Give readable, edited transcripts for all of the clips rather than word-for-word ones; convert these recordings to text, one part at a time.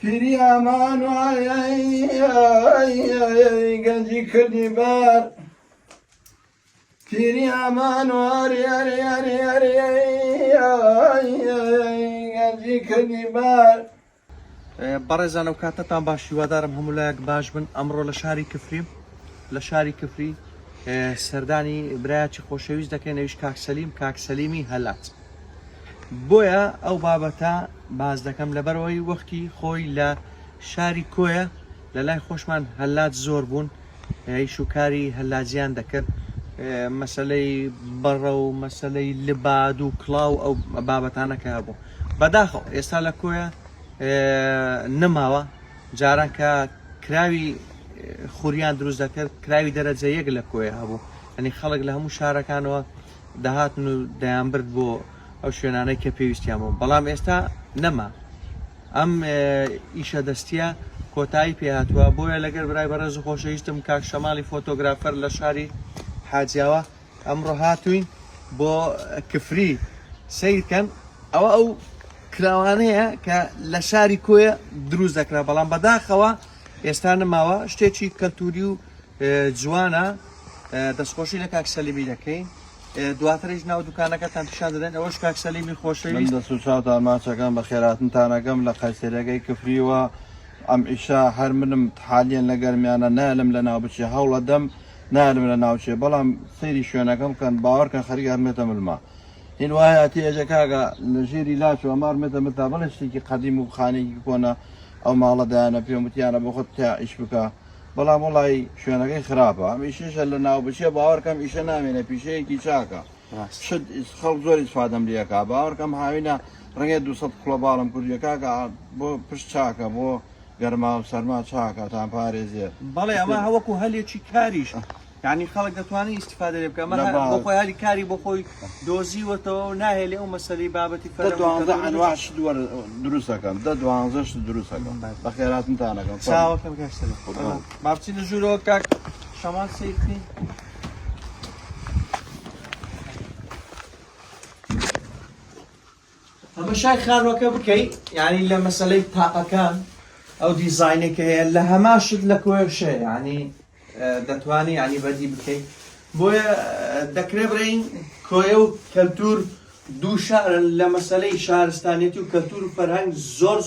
پیری ئامان وایە گەنجی کردی بار پیری ئامان گەنجی کردی بار. بەڕێزانە و کاتتان باش هیوادارم هەموو لایەک باش بن. ئەمڕۆ لە شاری کفری سەردانی برایەکی خۆشەویست دەکەین ئەویش کاکسەلیمی هەلات. بۆیە ئەو بابەتە باز دەکەم لەبەرەوەی وەختی خۆی لە شاری کۆیە لە لای خۆشمان هەلات زۆر بوون هیچ و کاری هەلاجیان دەکرد مەسلەی بەڕە و مەسلەی لباد و کڵاو ئەو بابەتانەکە هەبوو. بەداخەوە ئێستا لە کۆیە نەماوە جاران کە کراوی خوریان دروست دەکرد کراوی دەرەجە یەک لە کۆیە هەبوو ئەنی خەڵک لە هەموو شارەکانەوە دەهاتن و دەیانبرد بۆ ئەو شوێنانەی کە پێویستیان بوو. بەڵام ئێستا نەما ئەم ئیشە دەستیە کۆتایی پێهاتووە. بۆیە لەگەر برای بەڕێز و خۆشەویستم کاک شەماڵی فۆتۆگرافەر لە شاری حاجیاوە ئەمڕۆ هاتوین بۆ کفری سیرکەن ئەو کراوانەیە کە لە شاری کۆیە دروست دەکرا بەڵام بەداخەوە ئێستا نەماوە شتێکی کەلتوری و جوانە دەستخۆشی لە کاکسەلیمی دەکەین. دواترش ناو دوکانەکەتان پیشان دەدەن ئەوەش کاکسەلیمی خۆشەویست دەست و چاوتان ماچەکەم بە خێراتنتانەکەم لە قەیسەرەکەی کفریوە ئەم ئیشا هەر منم حالیان لە گەرمیانە نالم لە ناوبچێ هەوڵە دەم نالم لە ناوچێ بەڵام سەیری شوێنەکەم کەن باوەڕکەن خەریک هەرمێتە ملما هین وایە تێژە کاگە لە ژێری لاچ و ئەمارمێتە متا بەڵێ شتێکی قەدیم و خانێکی کۆنە ئەو ماڵە دایانە پێم وتیانە بۆ خۆت تا ئیش بکە بەڵام وڵی شوێنەکەی خراپە ئەم ئیشەشە لە ناوبچێ باوەڕکەم ئیشە نامێنە پیشەیەکی چاکە خەڵک زۆر ئیسفادەم لێکا باوەڕکەم هاوینە ڕەنگە 200 کڵە باڵم کوردیە کاکە بۆ پشت چاکە بۆ گەرما و سەرما چاکە تان پارێزیێت. بەڵێ ئەمە هەوەکو هەلێکی کاریش یعنی خەڵک دەتوانێت ئیسیفادە لێ بکە بۆ خۆی هەلی کاری بۆ خۆی دۆزیوەتەوە ناهێلێ ئەو مەسەلەی بابەتی ئەنواع دروست دەکەم 12 دروست دەکەم بە خێراتنتانەکەم چاوەکەم با بچینە ژوورەوە کاک شەماڵ سەیرکەین. ئەمە شای خانوەکە بکەیت یعنی لە مەسەلەی تاقەکان ئەو دیزاینێکە هەیە لە هەماشت لە کۆشە ینی دەتوانێت ینی بەدی بکەیت. بۆیە دەکرێت بڕین کۆیە و کەلتور دوو لە مەسەلەی شارستانێتی و کەلتور و فەرهەنگ زۆر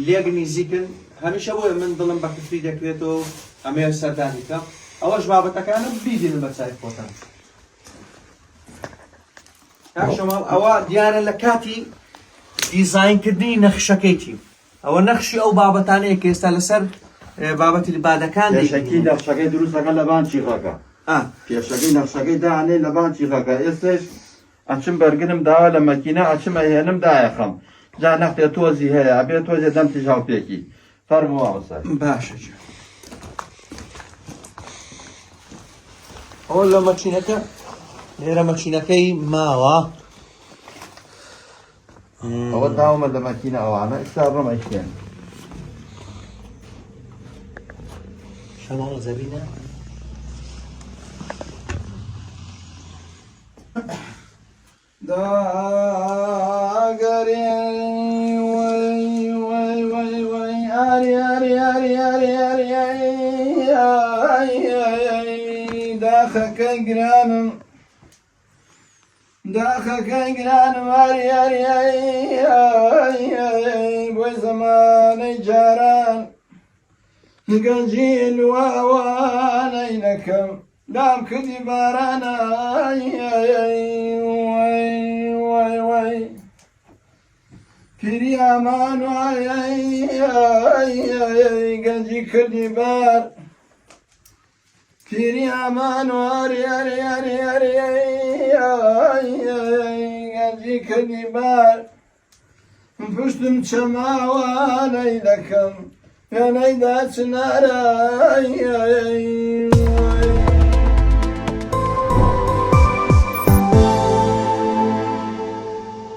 لێک نزیکن هەمیشە بۆیە من دڵم بە کفری دەکرێتەوە ئەمێ سەردانیکە ئەوەش بابەتەکانم بیدێنن بە چای خۆتان. شەماڵ ئەوە دیارە لە کاتی دیزاینکردنی نەخشەکەیتی ئەوە نەخشی ئەو بابەتانەیە کە ئێستا لەسەر بابەتی بادەکان پێشەکەی نەخشەکەی دروستەکە لە بان چیخەکە پێشەکەی نەخشەکەی داانێ لە بان چیخەکە ئێستش ئەچم بەرگنم داوا لە مەکینە ئەچمە هێنم دایەخەم جا نەختێ تۆزی هەیە ئەبێ تۆزێ دەم تیژاوپێکی فەرمووەسەر باشە ئەوە لە مەچینەکە لێرە مەچینەکەی ماوە ئەوە داومە لە مەکینە ئەوانە ئستا ڕۆمەشتێن شەماڵ زەبینە داگەری داخەکەی گرانم داخەکەی گرانم بۆی زەمانەی جاران گەنجی لواوانەی نەکەم لام کردی بارانە پیری ئامان گەنجی کردی بار پیری ئامان گەنجی کردی بار پشتم چەماوانەی دەکەم پێنەی داچنارە